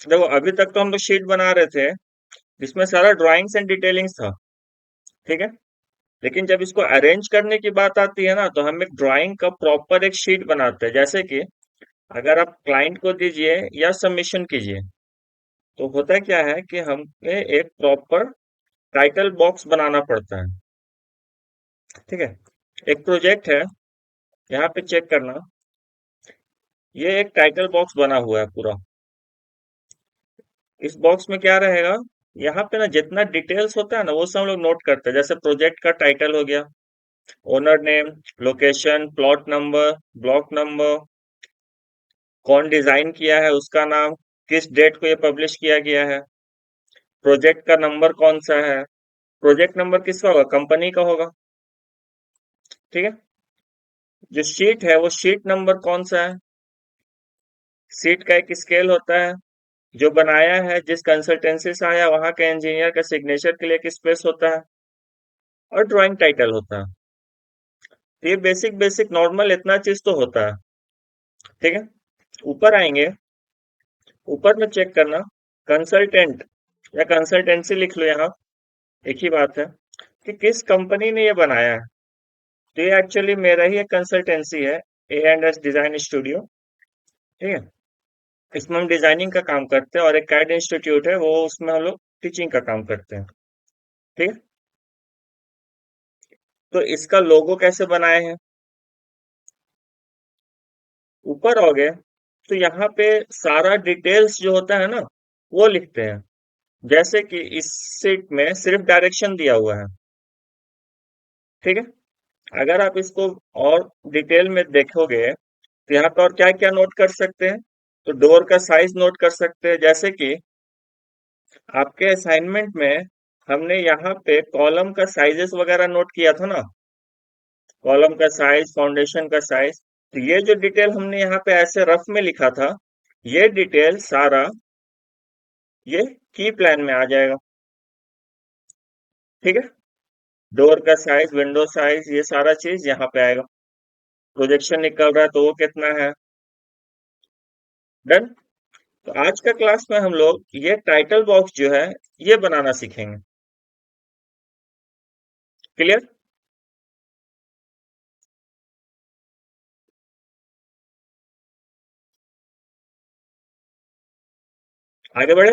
देखो अभी तक तो हम लोग शीट बना रहे थे जिसमें सारा ड्राइंग्स एंड डिटेलिंग्स था। ठीक है। लेकिन जब इसको अरेंज करने की बात आती है ना, तो हम एक ड्राइंग का प्रॉपर एक शीट बनाते हैं। जैसे कि अगर आप क्लाइंट को दीजिए या सबमिशन कीजिए, तो होता क्या है कि हमें एक प्रॉपर टाइटल बॉक्स बनाना पड़ता है। ठीक है। एक प्रोजेक्ट है, यहाँ पे चेक करना। ये एक टाइटल बॉक्स बना हुआ है पूरा। इस बॉक्स में क्या रहेगा? यहाँ पे ना जितना डिटेल्स होता है ना, वो सब हम लोग नोट करते हैं। जैसे प्रोजेक्ट का टाइटल हो गया, owner name, location, plot number, block number, कौन डिजाइन किया है उसका नाम, किस डेट को ये पब्लिश किया गया है, प्रोजेक्ट का नंबर कौन सा है। प्रोजेक्ट नंबर किसका होगा? कंपनी का होगा। ठीक है। जो शीट है वो शीट नंबर कौन सा है? शीट का एक स्केल होता है। जो बनाया है, जिस कंसल्टेंसी से आया, वहां के इंजीनियर का सिग्नेचर के लिए एक स्पेस होता है। और ड्राइंग टाइटल होता है। तो ये बेसिक बेसिक नॉर्मल इतना चीज तो होता है। ठीक है। ऊपर आएंगे। ऊपर में चेक करना, कंसल्टेंट या कंसल्टेंसी लिख लो यहाँ। एक ही बात है कि किस कंपनी ने ये बनाया है। तो ये एक्चुअली मेरा ही एक कंसल्टेंसी है, A&S डिजाइन स्टूडियो। ठीक है। इसमें हम डिजाइनिंग का काम करते हैं, और एक कैड इंस्टीट्यूट है, वो उसमें हम लोग टीचिंग का काम करते हैं। ठीक है। तो इसका लोगो कैसे बनाए हैं? ऊपर हो गए, तो यहाँ पे सारा डिटेल्स जो होता है ना, वो लिखते हैं। जैसे कि इस सीट में सिर्फ डायरेक्शन दिया हुआ है। ठीक है। अगर आप इसको और डिटेल में देखोगे, तो यहाँ पर और क्या क्या नोट कर सकते हैं? तो डोर का साइज नोट कर सकते हैं। जैसे कि आपके असाइनमेंट में हमने यहाँ पे कॉलम का साइजेस वगैरह नोट किया था ना, कॉलम का साइज, फाउंडेशन का साइज। तो ये जो डिटेल हमने यहाँ पे ऐसे रफ में लिखा था, ये डिटेल सारा ये की प्लान में आ जाएगा। ठीक है। डोर का साइज, विंडो साइज, ये सारा चीज यहाँ पे आएगा। प्रोजेक्शन निकल रहा है तो वो कितना है। डन। तो आज का क्लास में हम लोग ये टाइटल बॉक्स जो है, ये बनाना सीखेंगे। क्लियर? आगे बढ़े।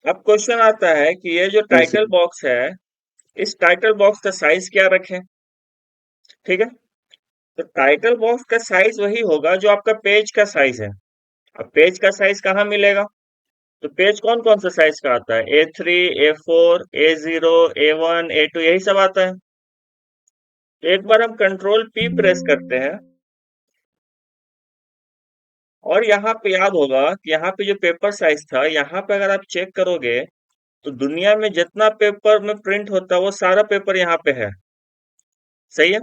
अब क्वेश्चन आता है कि ये जो यस टाइटल बॉक्स है, इस टाइटल बॉक्स का साइज क्या रखें? ठीक है। तो टाइटल बॉक्स का साइज वही होगा जो आपका पेज का साइज है। अब पेज का साइज कहाँ मिलेगा? तो पेज कौन कौन सा साइज का आता है? A3, A4, A0, A1, A2, यही सब आता है। तो एक बार हम कंट्रोल P प्रेस करते हैं, और यहाँ पे याद होगा कि यहाँ पे जो पेपर साइज था, यहाँ पे अगर आप चेक करोगे, तो दुनिया में जितना पेपर में प्रिंट होता है वो सारा पेपर यहाँ पे है। सही है।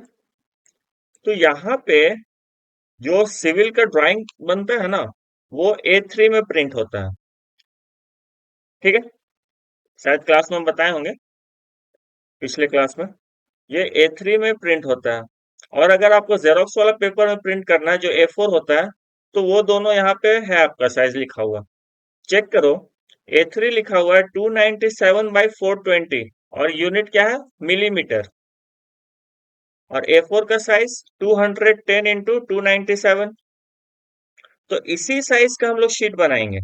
तो यहाँ पे जो सिविल का ड्राइंग बनता है ना, वो A3 में प्रिंट होता है। ठीक है। शायद क्लास में हम बताए होंगे, पिछले क्लास में। ये A3 में प्रिंट होता है। और अगर आपको जेरोक्स वाला पेपर में प्रिंट करना है जो A4 होता है, तो वो दोनों यहाँ पे है, आपका साइज लिखा हुआ। चेक करो। A3 लिखा हुआ है 297 बाई 420, और यूनिट क्या है? मिलीमीटर। और A4 का साइज 210 इंटू 297। तो इसी साइज का हम लोग शीट बनाएंगे।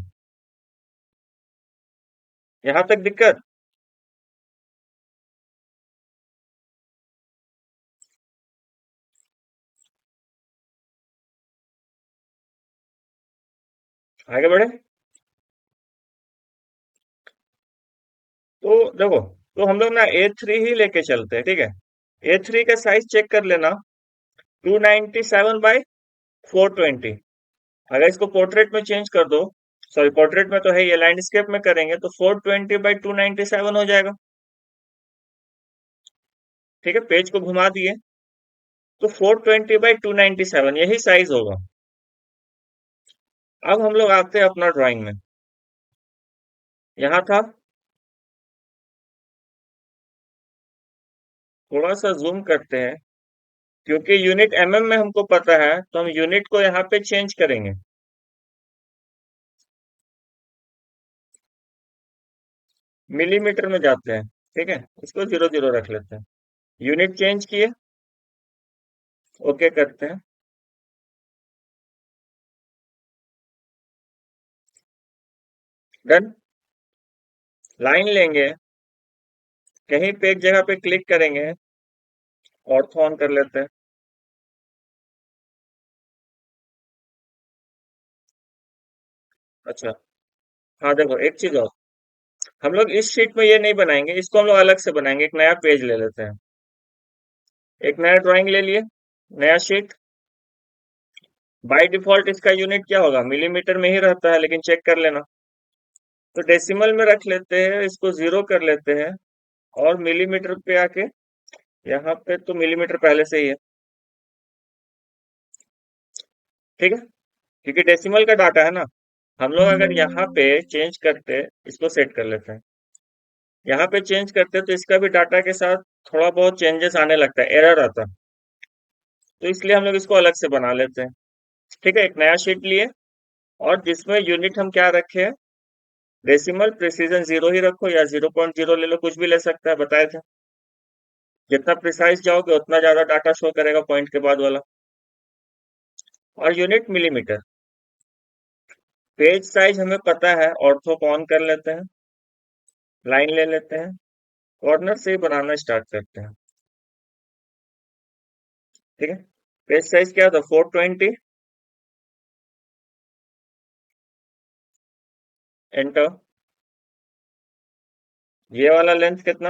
यहां तक दिक्कत? आगे बढ़े। तो देखो, तो हम लोग ना A3 ही लेके चलते हैं। ठीक है। A3 का साइज चेक कर लेना, 297 बाई 420। अगर इसको पोर्ट्रेट में चेंज कर दो, सॉरी पोर्ट्रेट में तो है, ये लैंडस्केप में करेंगे तो 420 बाई 297 हो जाएगा। ठीक है। पेज को घुमा दिए, तो 420 बाई 297 यही साइज होगा। अब हम लोग आते हैं अपना ड्राइंग में। यहाँ था, थोड़ा सा जूम करते हैं, क्योंकि यूनिट mm में हमको पता है, तो हम यूनिट को यहाँ पे चेंज करेंगे। मिलीमीटर में जाते हैं। ठीक है, इसको 00 रख लेते हैं। यूनिट चेंज किए, ओके करते हैं। डन। लाइन लेंगे, कहीं पे एक जगह पे क्लिक करेंगे, ऑर्थो ऑन कर लेते हैं। अच्छा, हाँ देखो एक चीज और, हम लोग इस शीट में ये नहीं बनाएंगे, इसको हम लोग अलग से बनाएंगे, एक नया पेज ले लेते हैं। एक नया ड्राइंग ले लिए, नया शीट। बाय डिफॉल्ट इसका यूनिट क्या होगा, मिलीमीटर में ही रहता है, लेकिन चेक कर लेना। तो डेसिमल में रख लेते हैं, इसको 0 कर लेते हैं, और मिलीमीटर पे आके, यहाँ पे तो मिलीमीटर पहले से ही है। ठीक है, क्योंकि डेसिमल का डाटा है ना। हम लोग अगर यहाँ पे चेंज करते, इसको सेट कर लेते हैं, यहाँ पे चेंज करते तो इसका भी डाटा के साथ थोड़ा बहुत चेंजेस आने लगता है, एरर आता है। तो इसलिए हम लोग इसको अलग से बना लेते हैं। ठीक है, एक नया शीट लिए, और जिसमें यूनिट हम क्या रखे हैं, डेसिमल प्रिसीजन 0 ही रखो, या 0.0 ले लो, कुछ भी ले सकता है, बताए थे। जितना प्रिसाइज जाओगे उतना ज्यादा डाटा शो करेगा पॉइंट के बाद वाला। और यूनिट मिलीमीटर। पेज साइज हमें पता है, ऑर्थो को ऑन कर लेते हैं, लाइन ले लेते हैं, कॉर्नर से ही बनाना स्टार्ट करते हैं। ठीक है, पेज साइज क्या था, 420। एंटर। ये वाला लेंथ कितना,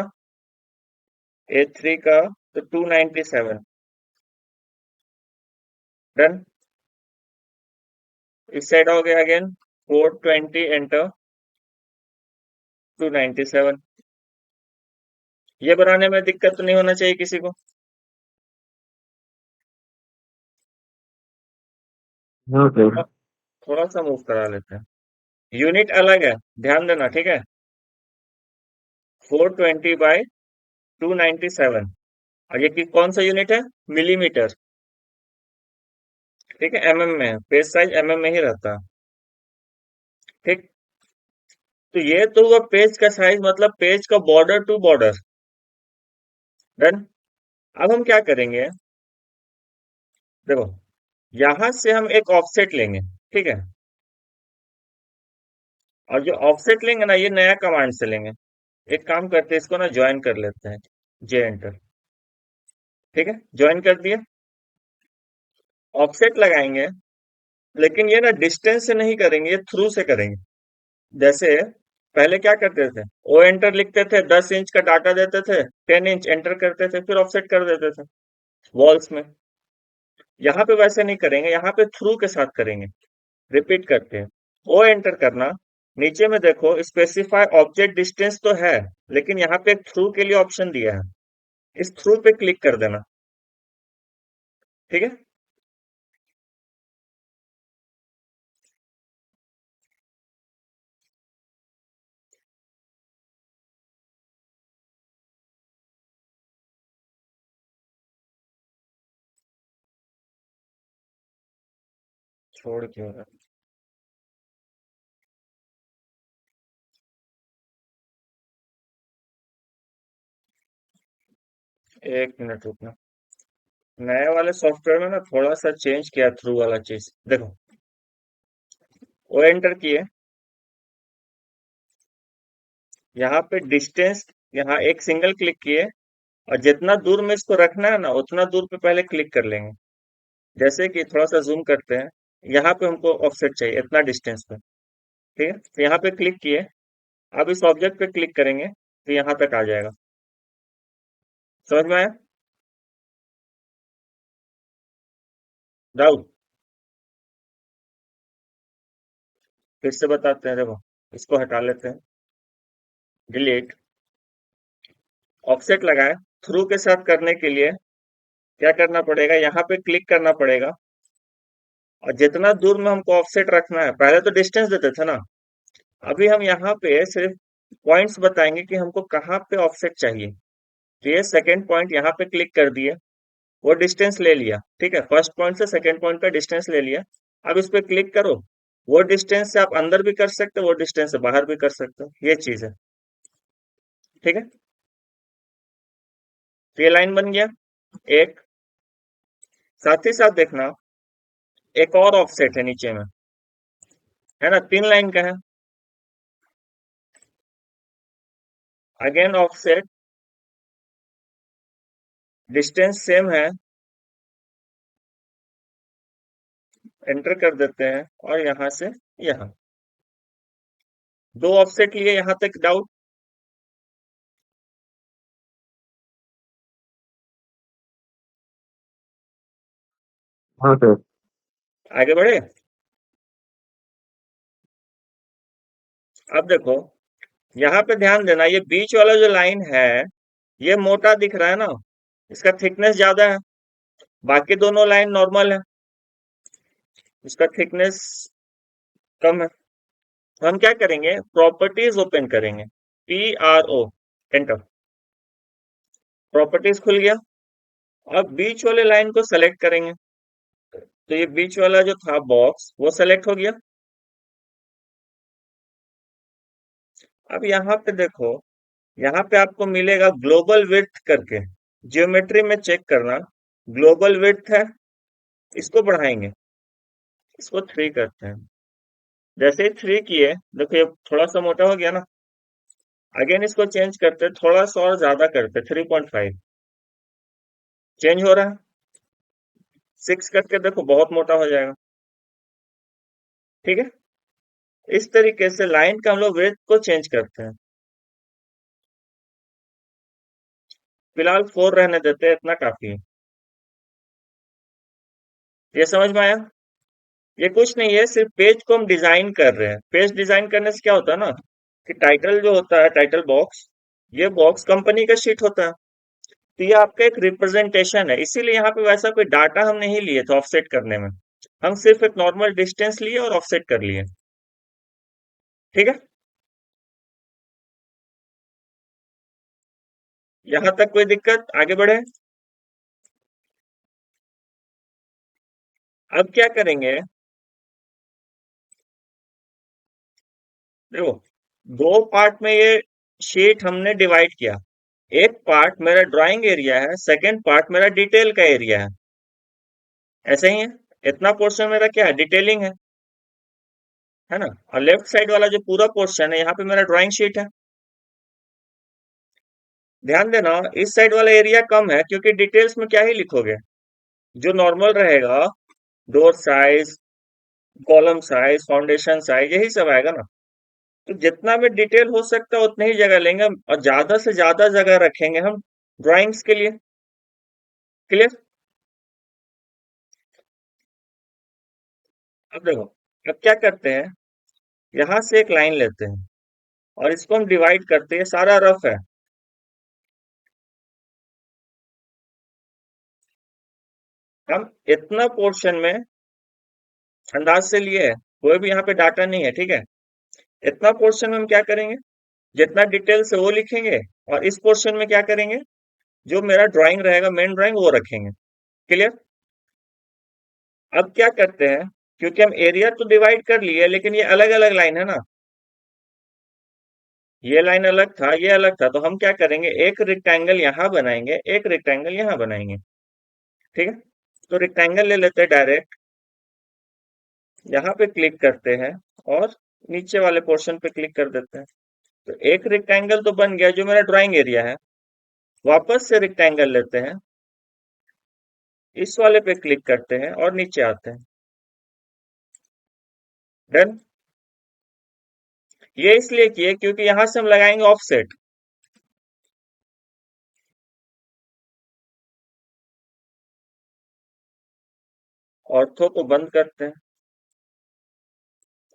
A3 का, तो 297। डन। इस साइड हो गया अगेन, 420 एंटर, 297। ये बनाने में दिक्कत तो नहीं होना चाहिए किसी को। हाँ सर। थोड़ा थोड़ा सा मूव करा लेते हैं। यूनिट अलग है, ध्यान देना, ठीक है। 420/297। और ये कौन सा यूनिट है, मिलीमीटर। ठीक है, एमएम में है, पेज साइज एमएम में ही रहता है। ठीक। तो ये तो हुआ पेज का साइज, मतलब पेज का बॉर्डर टू बॉर्डर। डन। अब हम क्या करेंगे, देखो, यहां से हम एक ऑफसेट लेंगे। ठीक है, और जो ऑफसेट लेंगे ना, ये नया कमांड से लेंगे। एक काम करते हैं, इसको ना ज्वाइन कर लेते हैं, जे एंटर। ठीक है, ज्वाइन कर दिया। ऑफसेट लगाएंगे, लेकिन ये ना डिस्टेंस से नहीं करेंगे, ये थ्रू से करेंगे। जैसे पहले क्या करते थे, ओ एंटर लिखते थे, 10 इंच का डाटा देते थे, 10 इंच एंटर करते थे, फिर ऑफसेट कर देते थे वॉल्स में। यहाँ पे वैसे नहीं करेंगे, यहाँ पे थ्रू के साथ करेंगे। रिपीट करते हैं, ओ एंटर करना, नीचे में देखो स्पेसिफाई ऑब्जेक्ट डिस्टेंस तो है, लेकिन यहाँ पे एक थ्रू के लिए ऑप्शन दिया है, इस थ्रू पे क्लिक कर देना। ठीक है, छोड़ क्यों रहा? एक मिनट रुकना। नए वाले सॉफ्टवेयर में ना थोड़ा सा चेंज किया थ्रू वाला चीज, देखो, ओ एंटर किए, यहाँ पे डिस्टेंस, यहाँ एक सिंगल क्लिक किए, और जितना दूर में इसको रखना है ना, उतना दूर पे पहले क्लिक कर लेंगे। जैसे कि थोड़ा सा जूम करते हैं, यहाँ पे हमको ऑफसेट चाहिए इतना डिस्टेंस पे। ठीक है, तो यहाँ पे क्लिक किए, अब इस ऑब्जेक्ट पे क्लिक करेंगे तो यहाँ तक आ जाएगा। समझ में आया? डाउट? फिर से बताते हैं, देखो, इसको हटा लेते हैं, डिलीट। ऑफसेट लगाए, थ्रू के साथ करने के लिए क्या करना पड़ेगा, यहाँ पे क्लिक करना पड़ेगा, और जितना दूर में हमको ऑफसेट रखना है, पहले तो डिस्टेंस देते थे ना, अभी हम यहाँ पे सिर्फ पॉइंट्स बताएंगे कि हमको कहाँ पे ऑफसेट चाहिए। तो ये सेकेंड पॉइंट, यहाँ पे क्लिक कर दिए, वो डिस्टेंस ले लिया। ठीक है, फर्स्ट पॉइंट से सेकेंड पॉइंट का डिस्टेंस ले लिया। अब इस पे क्लिक करो, वो डिस्टेंस से आप अंदर भी कर सकते हो, वो डिस्टेंस से बाहर भी कर सकते हो, ये चीज है। ठीक है, तो ये लाइन बन गया एक। साथ ही साथ देखना, एक और ऑफसेट है नीचे में, है ना, 3 लाइन का है। अगेन ऑफसेट, डिस्टेंस सेम है, एंटर कर देते हैं, और यहां से यहां 2 ऑफसेट लिए, यहां तक डाउट? हाँ सर। आगे बढ़े। अब देखो, यहाँ पे ध्यान देना, ये बीच वाला जो लाइन है, ये मोटा दिख रहा है ना, इसका थिकनेस ज्यादा है। बाकी दोनों लाइन नॉर्मल है, इसका थिकनेस कम है। तो हम क्या करेंगे, प्रॉपर्टीज ओपन करेंगे, PRO, एंटर। प्रॉपर्टीज खुल गया। अब बीच वाले लाइन को सेलेक्ट करेंगे, तो ये बीच वाला जो था बॉक्स, वो सेलेक्ट हो गया। अब यहाँ पे देखो, यहाँ पे आपको मिलेगा ग्लोबल विड्थ करके, ज्योमेट्री में चेक करना, ग्लोबल विड्थ है, इसको बढ़ाएंगे, इसको 3 करते हैं। जैसे ही 3 किए, देखो ये थोड़ा सा मोटा हो गया ना। अगेन इसको चेंज करते, थोड़ा सा और ज्यादा करते, 3.5, चेंज हो रहा है। 6 करके देखो, बहुत मोटा हो जाएगा। ठीक है, इस तरीके से लाइन का हम लोग विड्थ को चेंज करते हैं। फिलहाल 4 रहने देते हैं, इतना काफी है। ये समझ में आया? ये कुछ नहीं है, सिर्फ पेज को हम डिजाइन कर रहे हैं। पेज डिजाइन करने से क्या होता है ना, कि टाइटल जो होता है, टाइटल बॉक्स, ये बॉक्स कंपनी का शीट होता है। तो ये आपका एक रिप्रेजेंटेशन है, इसीलिए यहाँ पे वैसा कोई डाटा हम नहीं लिए थे ऑफसेट करने में। हम सिर्फ एक नॉर्मल डिस्टेंस लिए और ऑफसेट कर लिए। ठीक है, यहाँ तक कोई दिक्कत? आगे बढ़े। अब क्या करेंगे, देखो, 2 पार्ट में ये शीट हमने डिवाइड किया। एक पार्ट मेरा ड्राइंग एरिया है, सेकंड पार्ट मेरा डिटेल का एरिया है। ऐसे ही है, इतना पोर्शन मेरा क्या है, डिटेलिंग है ना। और लेफ्ट साइड वाला जो पूरा पोर्शन है, यहाँ पे मेरा ड्राइंग शीट है। ध्यान देना, इस साइड वाला एरिया कम है, क्योंकि डिटेल्स में क्या ही लिखोगे, जो नॉर्मल रहेगा, door size, column size, foundation size, यही सब आएगा ना। तो जितना भी डिटेल हो सकता है उतनी ही जगह लेंगे, और ज्यादा से ज्यादा जगह रखेंगे हम ड्राइंग्स के लिए। क्लियर? अब देखो, अब क्या करते हैं, यहां से एक लाइन लेते हैं, और इसको हम डिवाइड करते हैं, सारा रफ है। हम इतना पोर्शन में अंदाज से लिए है, कोई भी यहाँ पे डाटा नहीं है, ठीक है। इतना पोर्शन में हम क्या करेंगे, जितना डिटेल से वो लिखेंगे, और इस पोर्शन में क्या करेंगे, जो मेरा ड्राइंग रहेगा, मेन ड्राइंग, वो रखेंगे। क्लियर? अब क्या करते हैं, क्योंकि हम एरिया तो डिवाइड कर लिए, लेकिन ये अलग अलग लाइन है ना, ये लाइन अलग था, ये अलग था, तो हम क्या करेंगे, एक रेक्टेंगल यहाँ बनाएंगे, एक रेक्टेंगल यहाँ बनाएंगे। ठीक है, तो रेक्टेंगल ले लेते हैं डायरेक्ट, यहाँ पे क्लिक करते हैं, और नीचे वाले पोर्शन पे क्लिक कर देते हैं। तो एक रेक्टेंगल तो बन गया, जो मेरा ड्राइंग एरिया है। वापस से रेक्टेंगल लेते हैं, इस वाले पे क्लिक करते हैं, और नीचे आते हैं। डन। ये इसलिए किए क्योंकि यहां से हम लगाएंगे ऑफसेट। ऑर्थो को बंद करते हैं,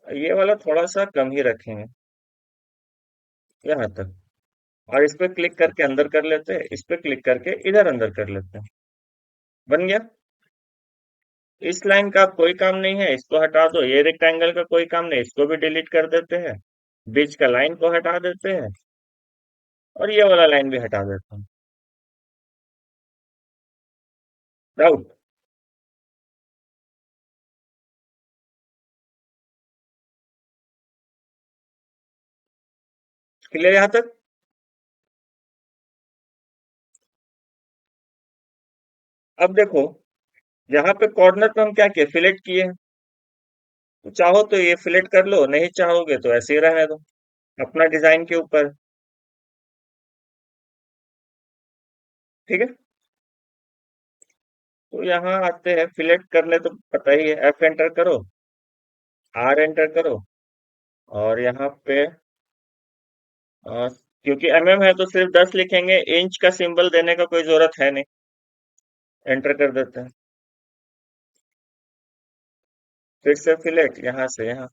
ये वाला थोड़ा सा कम ही रखेंगे, यहाँ तक। और इस पे क्लिक करके अंदर कर लेते हैं, इस पे क्लिक करके इधर अंदर कर लेते हैं। बन गया। इस लाइन का अब कोई काम नहीं है, इसको हटा दो। ये रेक्टेंगल का कोई काम नहीं, इसको भी डिलीट कर देते हैं। बीच का लाइन को हटा देते हैं, और ये वाला लाइन भी हटा देते हैं। डाउट? क्लियर यहाँ तक? अब देखो, यहाँ पे कॉर्नर पे हम क्या किए, फिलेट किए हैं। तो चाहो तो ये फिलेट कर लो, नहीं चाहोगे तो ऐसे ही रहने दो, अपना डिजाइन के ऊपर। ठीक है, तो यहाँ आते हैं फिलेट करने, तो पता ही है, एफ एंटर करो, आर एंटर करो, और यहाँ पे क्योंकि एमएम है तो सिर्फ 10 लिखेंगे, इंच का सिंबल देने का कोई जरूरत है नहीं। एंटर कर देते हैं, फिर से फिलेट यहाँ से यहाँ।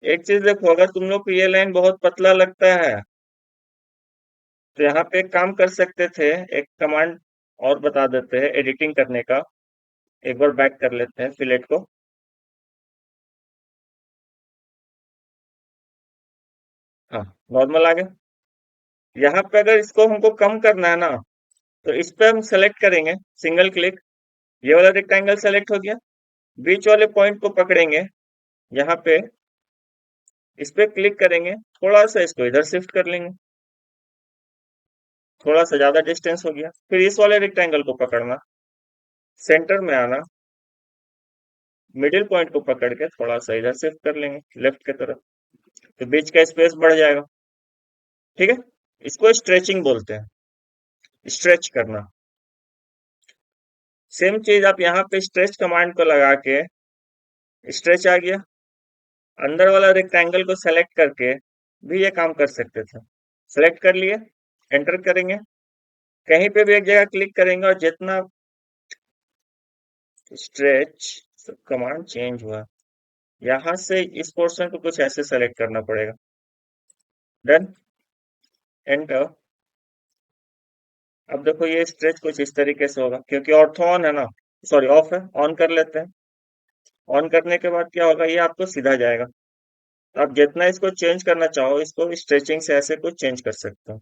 एक चीज देखो, अगर तुम लोग को ये लाइन बहुत पतला लगता है तो यहाँ पे एक काम कर सकते थे, एक कमांड और बता देते हैं एडिटिंग करने का। एक बार बैक कर लेते हैं फिलेट को। हाँ, नॉर्मल आ गया। यहाँ पे अगर इसको हमको कम करना है ना, तो इस पे हम सेलेक्ट करेंगे, सिंगल क्लिक, ये वाला रेक्टेंगल सेलेक्ट हो गया, बीच वाले पॉइंट को पकड़ेंगे, यहाँ पे इस पे क्लिक करेंगे, थोड़ा सा इसको इधर शिफ्ट कर लेंगे, थोड़ा सा ज्यादा डिस्टेंस हो गया। फिर इस वाले रेक्टेंगल को पकड़ना, सेंटर में आना, मिडिल पॉइंट को पकड़ के थोड़ा सा इधर शिफ्ट कर लेंगे लेफ्ट की तरफ, तो बीच का स्पेस बढ़ जाएगा। ठीक है, इसको स्ट्रेचिंग बोलते हैं, स्ट्रेच करना। सेम चीज आप यहाँ पे स्ट्रेच कमांड को लगा के, स्ट्रेच आ गया, अंदर वाला रेक्टेंगल को सेलेक्ट करके भी ये काम कर सकते थे। सेलेक्ट कर लिए, एंटर करेंगे, कहीं पे भी एक जगह क्लिक करेंगे, और जितना स्ट्रेच, कमांड चेंज हुआ, यहाँ से इस पोर्शन को कुछ ऐसे सेलेक्ट करना पड़ेगा। Done, enter. अब देखो ये स्ट्रेच कुछ इस तरीके से होगा, क्योंकि ऑर्थो ऑन है ना, सॉरी ऑफ है, ऑन कर लेते हैं। ऑन करने के बाद क्या होगा, ये आपको सीधा जाएगा। तो आप जितना इसको चेंज करना चाहो, इसको स्ट्रेचिंग से ऐसे कुछ चेंज कर सकते हो।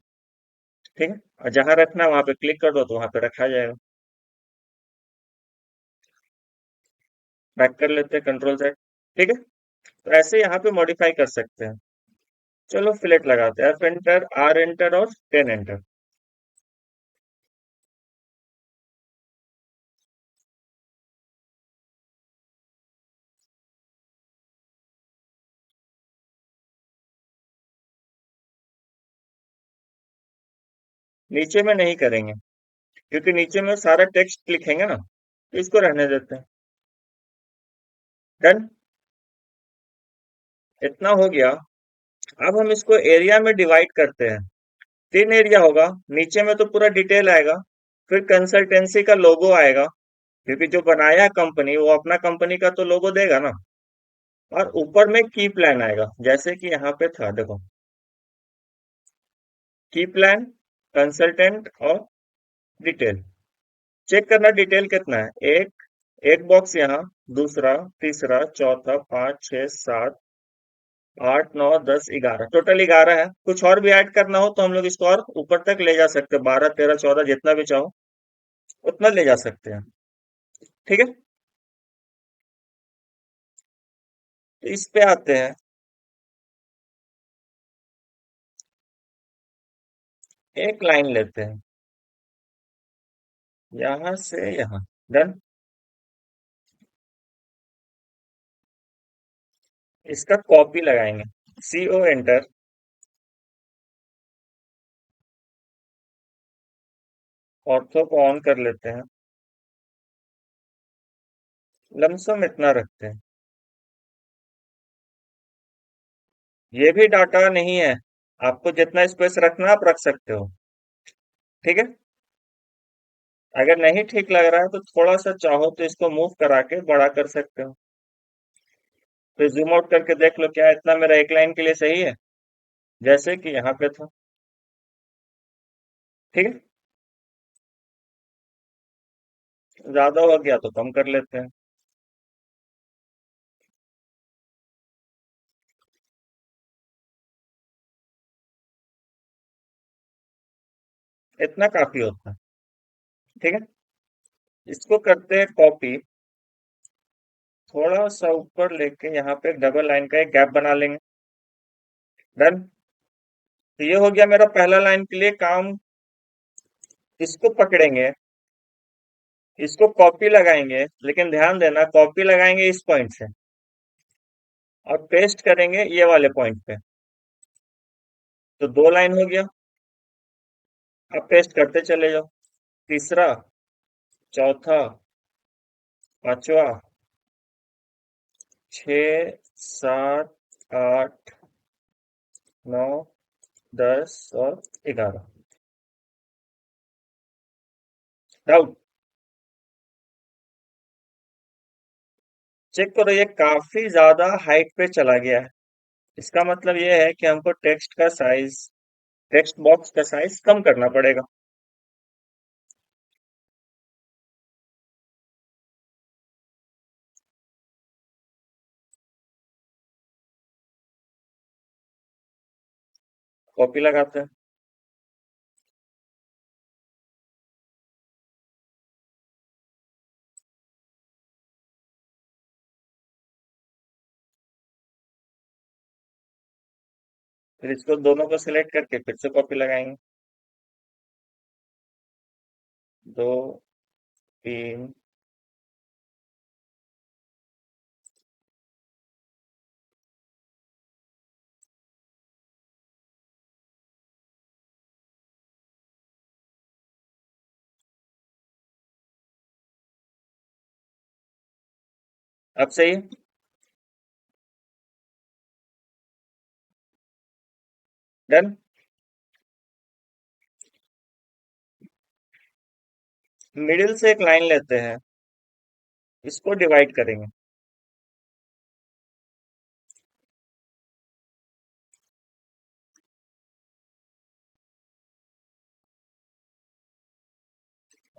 ठीक है, और जहां रखना है वहां पे क्लिक कर दो तो वहां पे रखा जाएगा। बैक कर लेते हैं, कंट्रोल Z। ठीक है, तो ऐसे यहाँ पे मॉडिफाई कर सकते हैं। चलो फिलेट लगाते हैं, एफ एंटर, आर एंटर और 10 एंटर। नीचे में नहीं करेंगे, क्योंकि नीचे में सारा टेक्स्ट लिखेंगे ना, तो इसको रहने देते हैं। डन, इतना हो गया। अब हम इसको एरिया में डिवाइड करते हैं। 3 एरिया होगा, नीचे में तो पूरा डिटेल आएगा, फिर कंसल्टेंसी का लोगो आएगा, क्योंकि जो बनाया है कंपनी वो अपना कंपनी का तो लोगो देगा ना। और ऊपर में की प्लान आएगा, जैसे कि यहाँ पे था देखो, की प्लान, कंसल्टेंट और डिटेल। चेक करना डिटेल कितना है, एक, एक बॉक्स यहाँ, दूसरा, तीसरा, चौथा, 5, 6, 7, 8, 9, 10, 11, टोटल 11 है। कुछ और भी ऐड करना हो तो हम लोग इसको और ऊपर तक ले जा सकते हैं, 12, 13, 14, जितना भी चाहो उतना ले जा सकते हैं। ठीक है, तो इस पे आते हैं, एक लाइन लेते हैं यहां से यहाँ। डन, इसका कॉपी लगाएंगे, CO एंटर, ऑर्थो को ऑन कर लेते हैं, लमसम इतना रखते हैं। ये भी डाटा नहीं है, आपको जितना स्पेस रखना है, आप रख सकते हो। ठीक है, अगर नहीं ठीक लग रहा है तो थोड़ा सा चाहो तो इसको मूव करा के बड़ा कर सकते हो। तो जूम आउट करके देख लो, क्या इतना मेरा एक लाइन के लिए सही है, जैसे कि यहाँ पे था। ठीक है, ज्यादा हो गया तो कम कर लेते हैं। इतना काफी होता है। ठीक है। इसको करते हैं कॉपी, थोड़ा सा ऊपर लेके यहाँ पे डबल लाइन का एक गैप बना लेंगे। डन। तो ये हो गया मेरा पहला लाइन के लिए काम। इसको पकड़ेंगे, इसको कॉपी लगाएंगे, लेकिन ध्यान देना कॉपी लगाएंगे इस पॉइंट से और पेस्ट करेंगे ये वाले पॉइंट पे। तो दो लाइन हो गया। अब पेस्ट करते चले जाओ। तीसरा, चौथा, पांचवा, 6, 7, 8, 9, 10 और 11। डाउट? चेक करो, ये काफी ज्यादा हाइट पे चला गया है। इसका मतलब ये है कि हमको टेक्स्ट का साइज, टेक्स्ट बॉक्स का साइज कम करना पड़ेगा। कॉपी लगाते हैं। फिर इसको दोनों को सिलेक्ट करके फिर से कॉपी लगाएंगे। 2, 3। अब सही है। डन। मिडिल से एक लाइन लेते हैं, इसको डिवाइड करेंगे।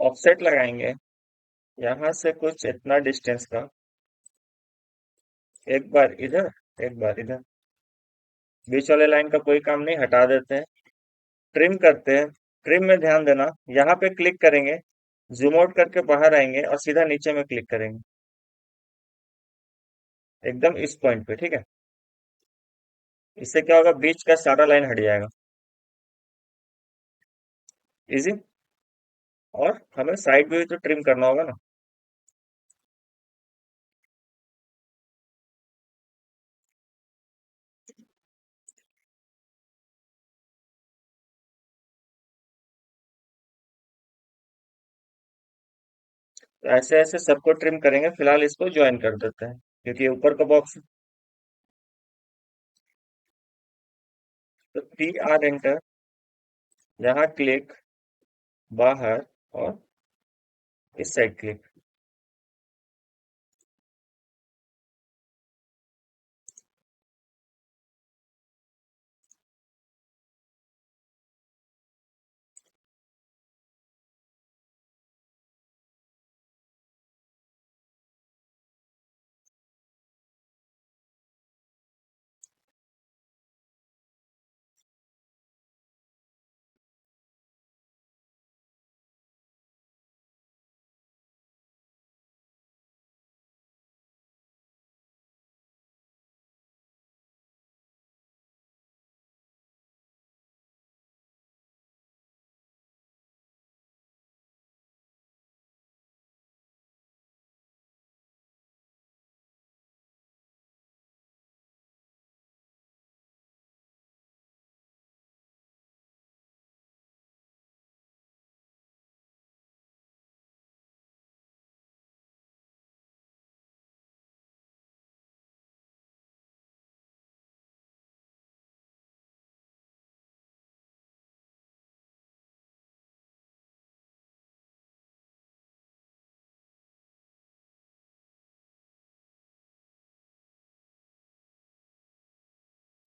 ऑफसेट लगाएंगे यहां से कुछ इतना डिस्टेंस का। एक बार इधर, एक बार इधर। बीच वाले लाइन का कोई काम नहीं, हटा देते हैं। ट्रिम करते हैं। ट्रिम में ध्यान देना, यहाँ पे क्लिक करेंगे, जूम आउट करके बाहर आएंगे और सीधा नीचे में क्लिक करेंगे, एकदम इस पॉइंट पे। ठीक है। इससे क्या होगा, बीच का सारा लाइन हट जाएगा। इजी। और हमें साइड भी तो ट्रिम करना होगा ना। तो ऐसे ऐसे सबको ट्रिम करेंगे, फिलहाल इसको ज्वाइन कर देते हैं क्योंकि ये ऊपर का बॉक्स है। तो टी आर एंटर, यहाँ क्लिक, बाहर, और इस साइड क्लिक।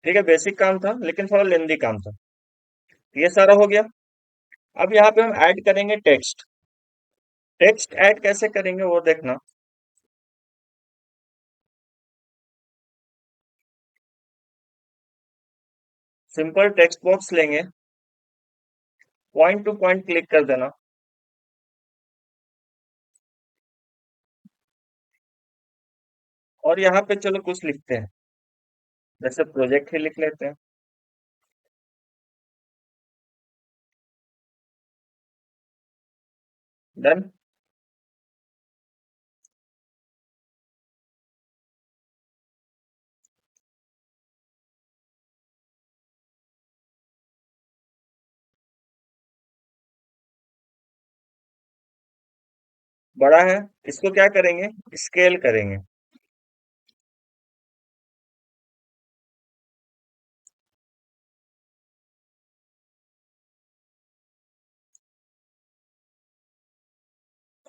ठीक है, बेसिक काम था लेकिन थोड़ा लेंदी काम था। ये सारा हो गया। अब यहाँ पे हम ऐड करेंगे टेक्स्ट। टेक्स्ट ऐड कैसे करेंगे वो देखना। सिंपल टेक्स्ट बॉक्स लेंगे, पॉइंट टू पॉइंट क्लिक कर देना। और यहाँ पे चलो कुछ लिखते हैं, जैसे प्रोजेक्ट ही लिख लेते हैं। डन। बड़ा है, इसको क्या करेंगे, स्केल करेंगे।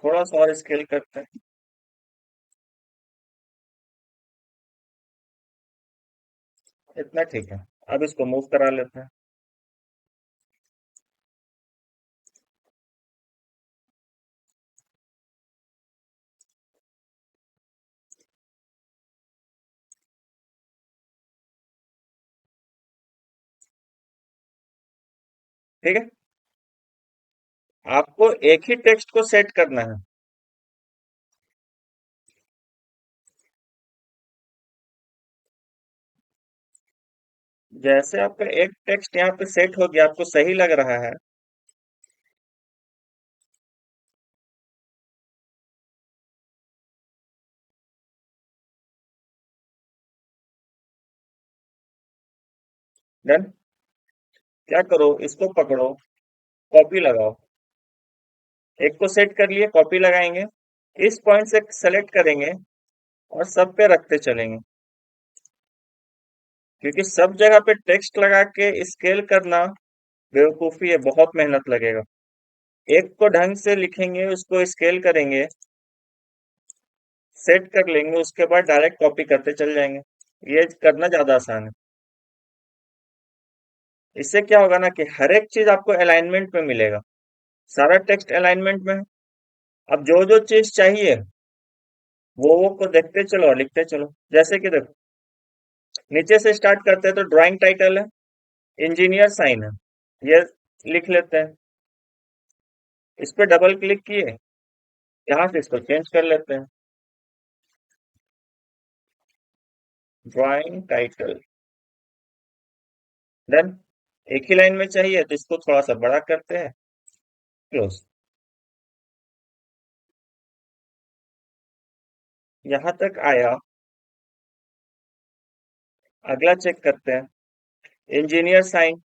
थोड़ा सा और स्केल करते हैं। इतना ठीक है। अब इसको मूव करा लेते हैं। ठीक है। आपको एक ही टेक्स्ट को सेट करना है। जैसे आपका एक टेक्स्ट यहाँ पे सेट हो गया, आपको सही लग रहा है। डन। क्या करो, इसको पकड़ो, कॉपी लगाओ। एक को सेट कर लिए, कॉपी लगाएंगे, इस पॉइंट से सेलेक्ट करेंगे और सब पे रखते चलेंगे। क्योंकि सब जगह पे टेक्स्ट लगा के स्केल करना बेवकूफी है, बहुत मेहनत लगेगा। एक को ढंग से लिखेंगे, उसको स्केल करेंगे, सेट कर लेंगे, उसके बाद डायरेक्ट कॉपी करते चल जाएंगे। ये करना ज्यादा आसान है। इससे क्या होगा ना कि हर एक चीज आपको अलाइनमेंट में मिलेगा। सारा टेक्स्ट अलाइनमेंट में है। अब जो जो चीज चाहिए वो को देखते चलो और लिखते चलो। जैसे कि देखो, नीचे से स्टार्ट करते हैं तो ड्राइंग टाइटल है, इंजीनियर साइन है, ये लिख लेते हैं। इस पे डबल क्लिक किए, यहाँ से इसको चेंज कर लेते हैं, ड्राइंग टाइटल। डन। एक ही लाइन में चाहिए तो इसको थोड़ा सा बड़ा करते हैं, क्लोज। यहां तक आया। अगला चेक करते हैं, इंजीनियर साइन।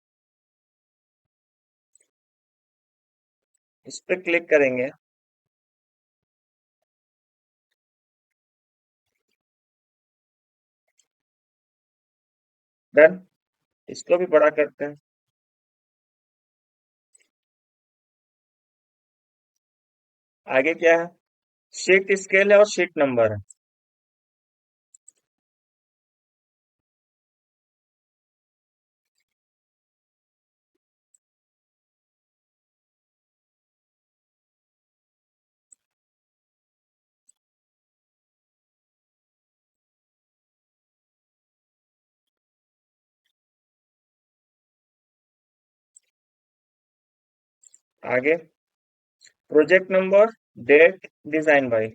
इस पे क्लिक करेंगे। डन। इसको भी बड़ा करते हैं। आगे क्या है, शीट स्केल है और शीट नंबर है। आगे project number, date, design by.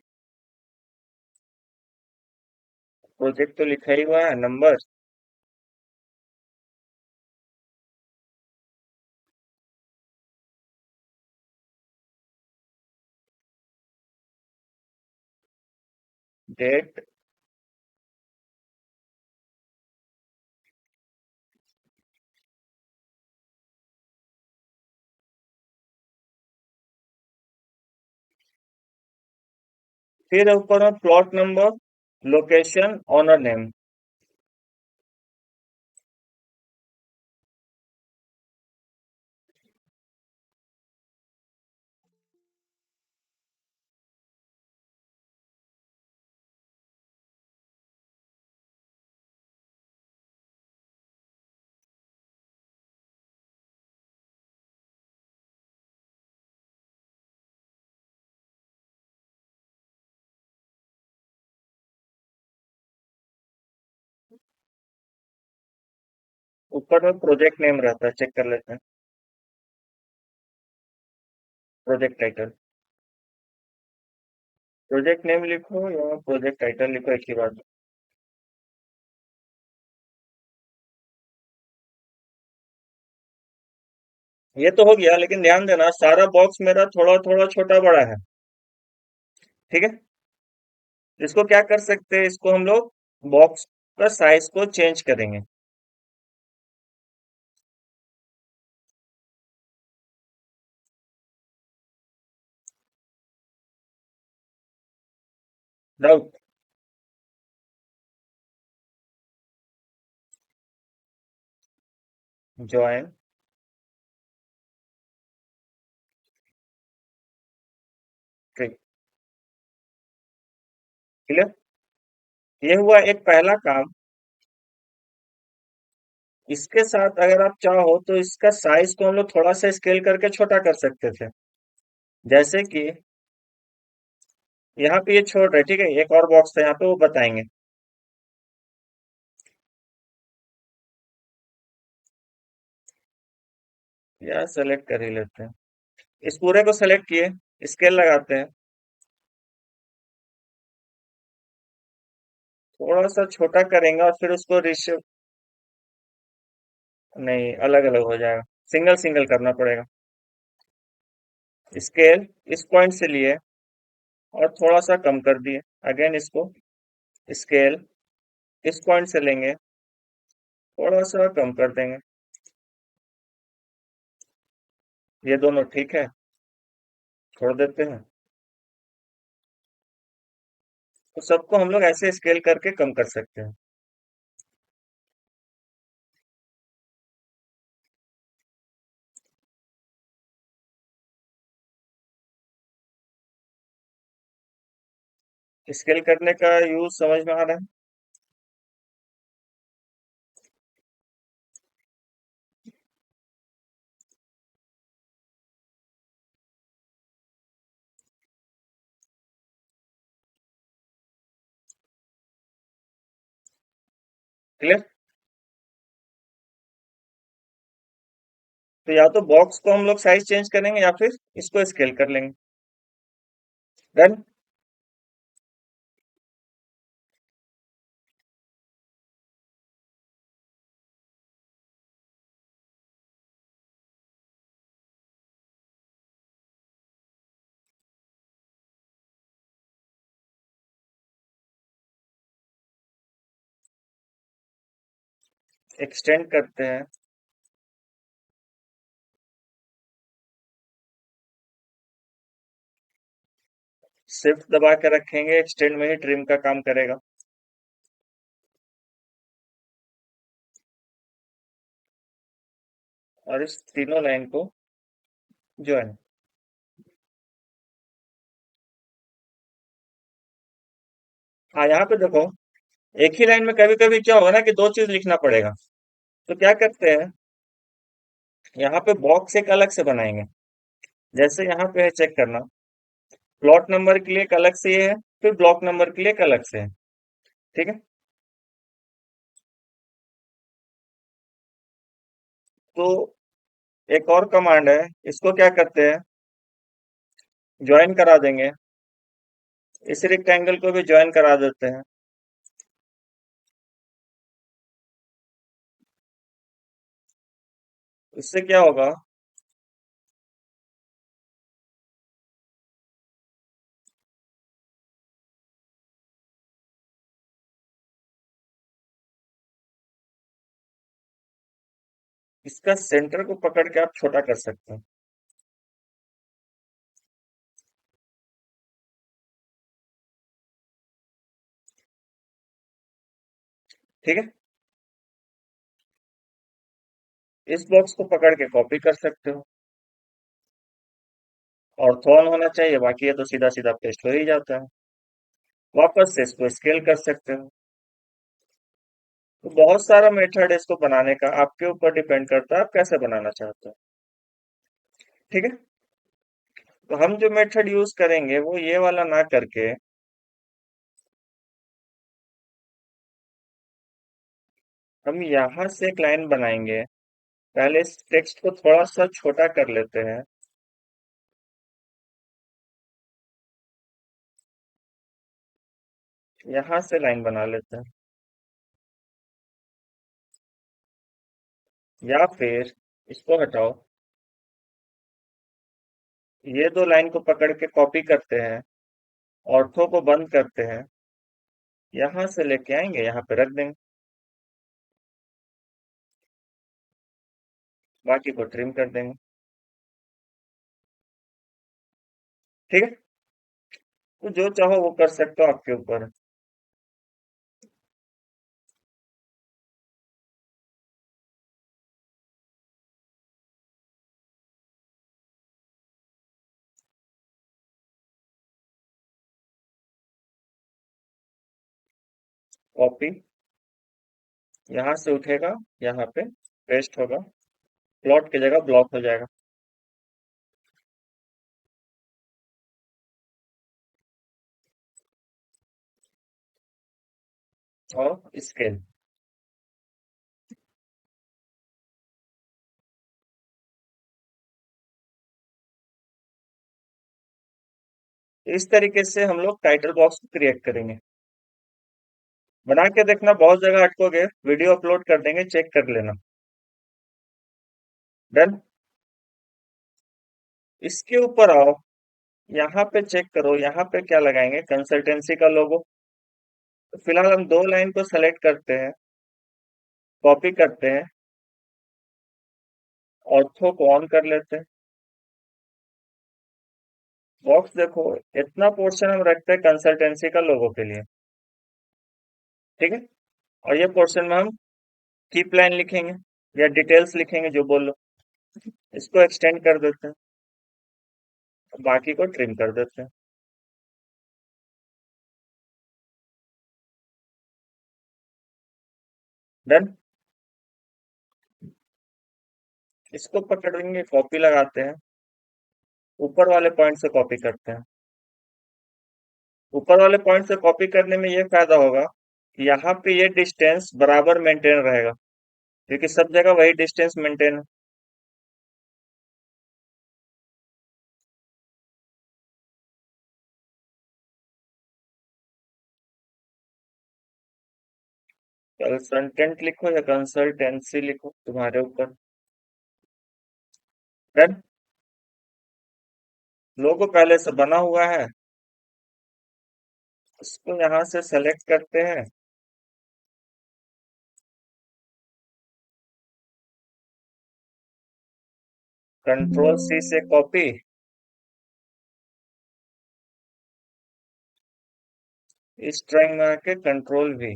Project तो लिखा ही हुआ है, नंबर, डेट। फिर ऊपर में plot number, location, owner name. ऊपर में प्रोजेक्ट नेम रहता है, चेक कर लेते हैं। Project title. प्रोजेक्ट नेम लिखो या प्रोजेक्ट टाइटल लिखो, एक ही बात। ये तो हो गया, लेकिन ध्यान देना सारा बॉक्स मेरा थोड़ा थोड़ा छोटा बड़ा है। ठीक है। इसको क्या कर सकते हैं, इसको हम लोग बॉक्स का साइज को चेंज करेंगे। डाउट। ज्वाइन। क्लियर। ये हुआ एक पहला काम। इसके साथ अगर आप चाहो तो इसका साइज को हम लोग थोड़ा सा स्केल करके छोटा कर सकते थे। जैसे कि यहाँ पे ये छोड़ रहे, ठीक है, एक और बॉक्स था यहाँ पे, वो बताएंगे। या सेलेक्ट कर ही लेते हैं। इस पूरे को सेलेक्ट किए, स्केल लगाते हैं, थोड़ा सा छोटा करेंगे और फिर उसको रिश नहीं, अलग अलग हो जाएगा, सिंगल सिंगल करना पड़ेगा। स्केल इस पॉइंट से लिए और थोड़ा सा कम कर दिए। अगेन इसको स्केल इस पॉइंट से लेंगे, थोड़ा सा कम कर देंगे। ये दोनों ठीक है, छोड़ देते हैं। तो सबको हम लोग ऐसे स्केल करके कम कर सकते हैं। स्केल करने का यूज समझ में आ रहा है। क्लियर। तो या तो बॉक्स को हम लोग साइज चेंज करेंगे या फिर इसको स्केल कर लेंगे। डन। एक्सटेंड करते हैं। शिफ्ट दबा के रखेंगे, एक्सटेंड में ही ट्रिम का काम करेगा। और इस तीनों लाइन को ज्वाइन। हाँ, यहाँ पे देखो, एक ही लाइन में कभी कभी क्या होगा ना कि दो चीज लिखना पड़ेगा। तो क्या करते हैं, यहाँ पे बॉक्स एक अलग से बनाएंगे। जैसे यहाँ पे है, चेक करना, प्लॉट नंबर के लिए एक अलग से ये है, फिर ब्लॉक नंबर के लिए एक अलग से है। ठीक है। तो एक और कमांड है, इसको क्या करते हैं, ज्वाइन करा देंगे। इस रेक्टेंगल को भी ज्वाइन करा देते हैं। इससे क्या होगा, इसका सेंटर को पकड़ के आप छोटा कर सकते हैं। ठीक है। इस बॉक्स को पकड़ के कॉपी कर सकते हो। ऑर्थोन होना चाहिए, बाकी ये तो सीधा सीधा पेस्ट हो ही जाता है। वापस से इसको स्केल कर सकते हो। तो बहुत सारा मेथड है इसको बनाने का, आपके ऊपर डिपेंड करता है आप कैसे बनाना चाहते हो। ठीक है। तो हम जो मेथड यूज करेंगे वो ये वाला ना करके, हम यहाँ से एक लाइन बनाएंगे। पहले इस टेक्स्ट को थोड़ा सा छोटा कर लेते हैं। यहाँ से लाइन बना लेते हैं, या फिर इसको हटाओ, ये दो लाइन को पकड़ के कॉपी करते हैं, ऑर्थो को बंद करते हैं, यहां से लेके आएंगे, यहाँ पे रख देंगे, बाकी को ट्रिम कर देंगे। ठीक है, तो जो चाहो वो कर सकते हो, आपके ऊपर है। कॉपी, यहाँ से उठेगा, यहाँ पे पेस्ट होगा, प्लॉट की जगह ब्लॉक हो जाएगा। और स्केल, इस तरीके से हम लोग टाइटल बॉक्स को क्रिएट करेंगे। बना के देखना, बहुत जगह अटकोगे, वीडियो अपलोड कर देंगे, चेक कर लेना। डन। इसके ऊपर आओ, यहाँ पे चेक करो, यहाँ पे क्या लगाएंगे, कंसल्टेंसी का लोगो। तो फिलहाल हम दो लाइन को सेलेक्ट करते हैं, कॉपी करते हैं, ऑर्थो को ऑन कर लेते हैं। बॉक्स देखो, इतना पोर्शन हम रखते हैं कंसल्टेंसी का लोगो के लिए। ठीक है, और ये पोर्शन में हम कीप लाइन लिखेंगे या डिटेल्स लिखेंगे, जो बोलो। इसको एक्सटेंड कर देते हैं, बाकी को ट्रिम कर देते हैं। डन। इसको पकड़ेंगे, कॉपी लगाते हैं, ऊपर वाले पॉइंट से कॉपी करते हैं। ऊपर वाले पॉइंट से कॉपी करने में ये फायदा होगा कि यहाँ पे ये डिस्टेंस बराबर मेंटेन रहेगा, क्योंकि सब जगह वही डिस्टेंस मेंटेन है। कंसल्टेंट लिखो या कंसल्टेंसी लिखो, तुम्हारे ऊपर। डन। लोगो पहले से बना हुआ है, इसको यहाँ से सेलेक्ट करते हैं, कंट्रोल सी से कॉपी, इस ड्राइंग में आके कंट्रोल वी,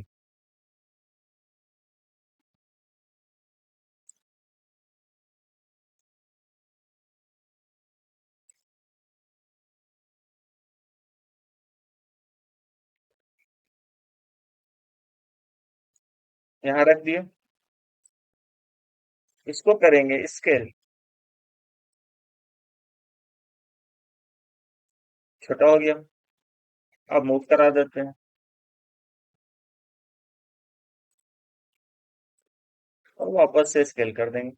यहाँ रख दिए। इसको करेंगे स्केल, छोटा हो गया। अब मूव करा देते हैं और वापस से स्केल कर देंगे।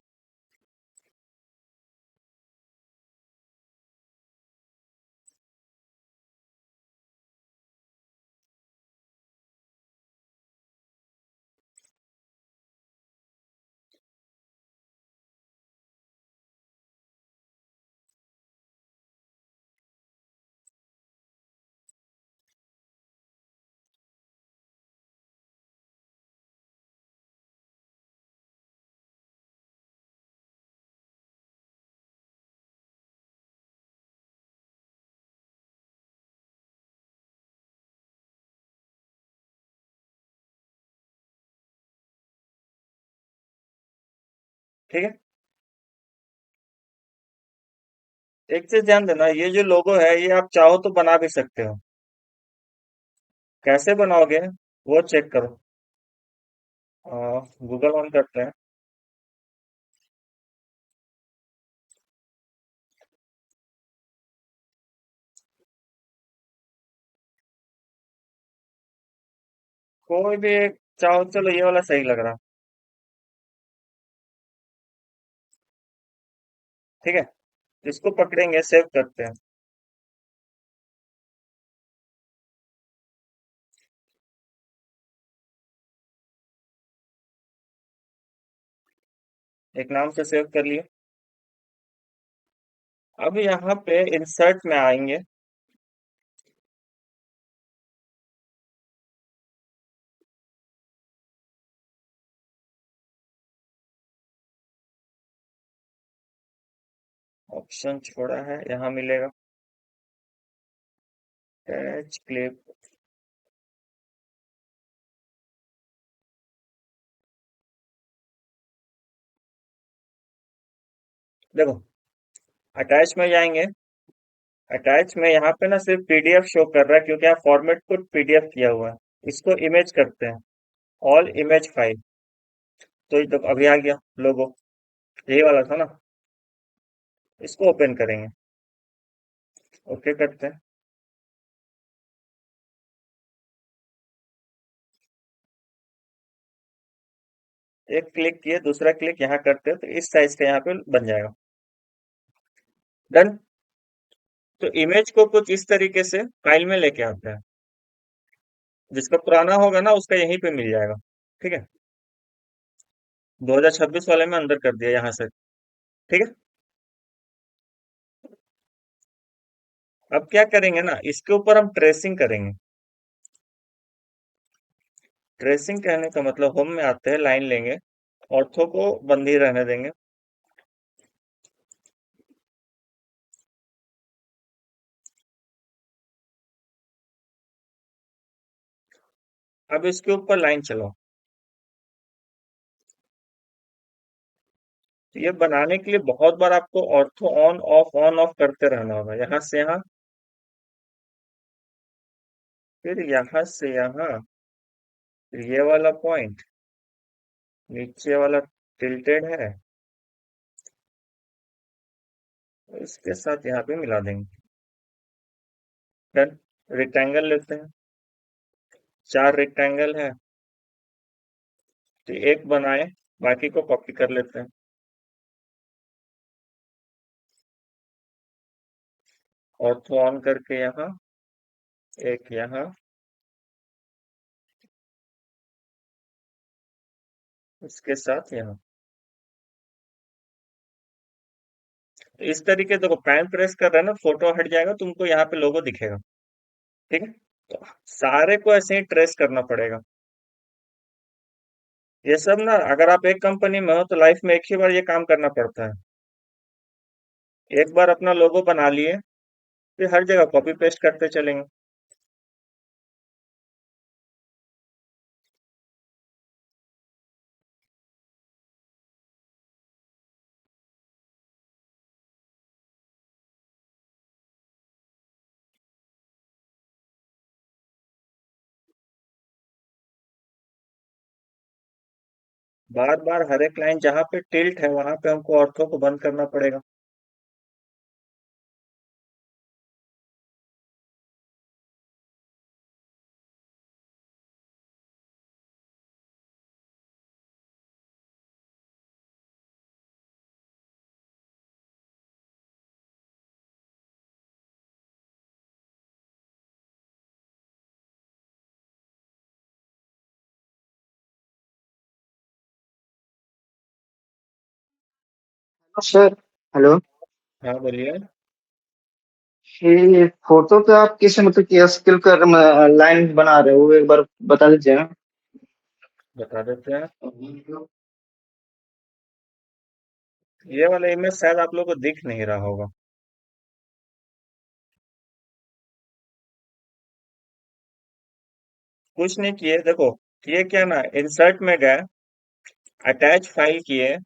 ठीक है, एक चीज ध्यान देना, ये जो लोगो है ये आप चाहो तो बना भी सकते हो। कैसे बनाओगे वो चेक करो। गूगल ऑन करते हैं। कोई भी एक चाहो, चलो ये वाला सही लग रहा। ठीक है, इसको पकड़ेंगे, सेव करते हैं। एक नाम से सेव कर लिए। अब यहाँ पे इंसर्ट में आएंगे। ऑप्शन छोड़ा है, यहाँ मिलेगा टच क्लिप। देखो, अटैच में जाएंगे। अटैच में यहाँ पे ना सिर्फ पीडीएफ शो कर रहा है क्योंकि आप फॉर्मेट को पीडीएफ किया हुआ है। इसको इमेज करते हैं, ऑल इमेज फाइल। तो ये देखो अभी आ गया लोगो, यही वाला था ना। इसको ओपन करेंगे, ओके करते हैं। एक क्लिक किए, दूसरा क्लिक यहाँ करते हैं तो इस साइज का यहाँ पे बन जाएगा। डन। तो इमेज को कुछ इस तरीके से फाइल में लेके आते हैं। जिसका पुराना होगा ना उसका यहीं पे मिल जाएगा। ठीक है। 2026 वाले में अंदर कर दिया यहाँ से। ठीक है। अब क्या करेंगे ना, इसके ऊपर हम ट्रेसिंग करेंगे। ट्रेसिंग कहने का मतलब होम में आते हैं, लाइन लेंगे, ऑर्थो को बंद ही रहने देंगे। अब इसके ऊपर लाइन चलाओ। तो ये बनाने के लिए बहुत बार आपको ऑर्थो ऑन ऑफ करते रहना होगा। यहाँ से यहाँ, फिर यहाँ से यहाँ, फिर ये वाला पॉइंट, नीचे वाला टिल्टेड है, इसके साथ यहाँ पे मिला देंगे। डन। रेक्टेंगल लेते हैं, 4 रेक्टेंगल है तो एक बनाए, बाकी को कॉपी कर लेते हैं। ऑर्थो ऑन करके यहाँ, एक यहाँ, इसके साथ यहाँ। तो इस तरीके देखो, पैन प्रेस कर रहे हैं ना, फोटो हट जाएगा, तुमको यहाँ पे लोगो दिखेगा। ठीक है। तो सारे को ऐसे ही ट्रेस करना पड़ेगा। ये सब ना, अगर आप एक कंपनी में हो तो लाइफ में एक ही बार ये काम करना पड़ता है। एक बार अपना लोगो बना लिए, फिर हर जगह कॉपी पेस्ट करते चलेंगे। बार बार हर एक लाइन जहां पे टिल्ट है वहां पे हमको ऑर्थो को बंद करना पड़ेगा। सर। हेलो। हाँ बोलिए। ये फोटो पे आप किस मतलब कि स्किल कर लाइन बना रहे हो, एक बार बता दीजिए ना। बता देते हैं। ये वाला इमेज शायद आप लोगों को दिख नहीं रहा होगा। कुछ नहीं किए, देखो ये क्या ना, इंसर्ट में गए, अटैच फाइल किए,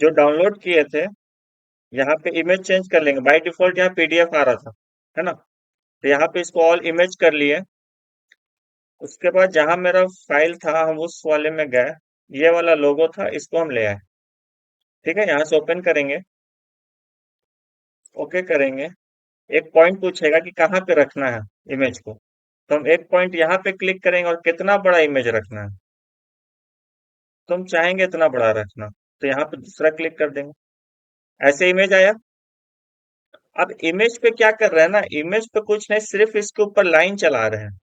जो डाउनलोड किए थे, यहाँ पे इमेज चेंज कर लेंगे। बाय डिफॉल्ट यहाँ पीडीएफ आ रहा था, है ना। तो यहाँ पे इसको ऑल इमेज कर लिए। उसके बाद जहां मेरा फाइल था हम उस वाले में गए, ये वाला लोगो था, इसको हम ले आए। ठीक है, यहाँ से ओपन करेंगे, ओके करेंगे। एक पॉइंट पूछेगा कि कहाँ पे रखना है इमेज को। तो हम एक पॉइंट यहाँ पे क्लिक करेंगे, और कितना बड़ा इमेज रखना है, तो हम चाहेंगे इतना बड़ा रखना, तो यहाँ पे दूसरा क्लिक कर देंगे। ऐसे इमेज आया। अब इमेज पे क्या कर रहे हैं ना, इमेज पे कुछ नहीं, सिर्फ इसके ऊपर लाइन चला रहे हैं।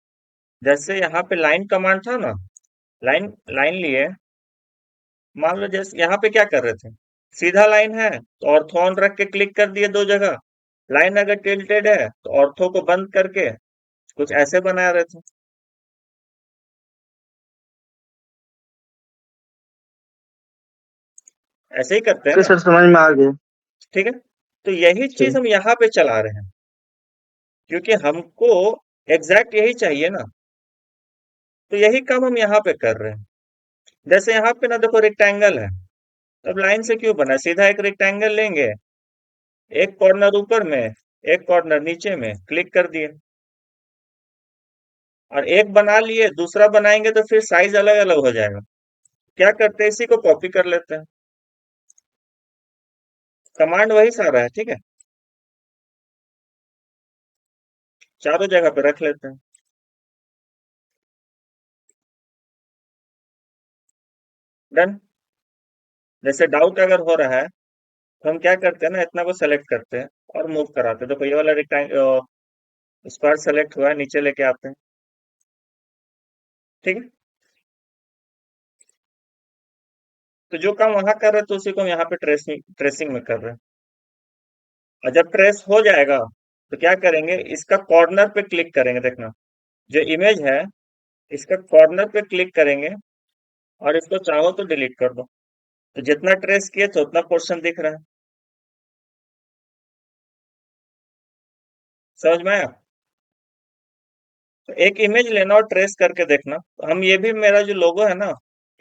जैसे यहाँ पे लाइन कमांड था ना, लाइन लाइन लिए। मान लो जैसे यहाँ पे क्या कर रहे थे, सीधा लाइन है तो ऑर्थो ऑन रख के क्लिक कर दिए दो जगह। लाइन अगर टिल्टेड है तो ऑर्थो को बंद करके कुछ ऐसे बना रहे थे। ऐसे ही करते हैं ओके ना। सर, समझ में आ गया। ठीक है। तो यही चीज ठीक। हम यहाँ पे चला रहे हैं, क्योंकि हमको एग्जैक्ट यही चाहिए ना। तो यही काम हम यहाँ पे कर रहे हैं। जैसे यहाँ पे ना देखो रेक्टेंगल है, अब लाइन से क्यों बना, सीधा एक रेक्टेंगल लेंगे, एक कॉर्नर ऊपर में, एक कॉर्नर नीचे में, क्लिक कर दिए। और एक बना लिए, दूसरा बनाएंगे तो फिर साइज अलग अलग हो जाएगा। क्या करते हैं, इसी को कॉपी कर लेते हैं। कमांड वही सारा है, ठीक है। चारों जगह पे रख लेते हैं। डन। जैसे डाउट अगर हो रहा है तो हम क्या करते हैं ना, इतना को सेलेक्ट करते हैं और मूव कराते हैं। देखो ये वाला रेक्टेंगल स्क्वायर सेलेक्ट हुआ है, नीचे लेके आते हैं। ठीक है। तो जो काम वहां कर रहे थे उसी को हम यहाँ पे ट्रेसिंग ट्रेसिंग में कर रहे हैं। और जब ट्रेस हो जाएगा तो क्या करेंगे, इसका कॉर्नर पे क्लिक करेंगे, देखना जो इमेज है इसका कॉर्नर पे क्लिक करेंगे और इसको चाहो तो डिलीट कर दो। तो जितना ट्रेस किए तो उतना पोर्शन दिख रहा है। समझ में आया। तो एक इमेज लेना और ट्रेस करके देखना। तो हम ये भी, मेरा जो लोगो है ना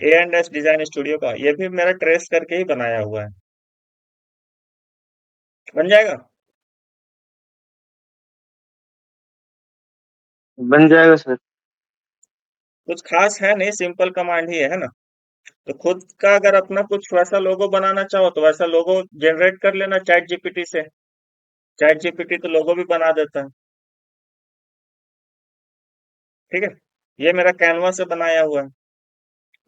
A&S डिजाइन स्टूडियो का, ये भी मेरा ट्रेस करके ही बनाया हुआ है। बन जाएगा। बन जाएगा सर। कुछ खास है नहीं, सिंपल कमांड ही है ना। तो खुद का अगर अपना कुछ वैसा लोगो बनाना चाहो तो वैसा लोगो जनरेट कर लेना चैट जीपीटी से। चैट जीपीटी तो लोगो भी बना देता है। ठीक है। ये मेरा कैनवा से बनाया हुआ है,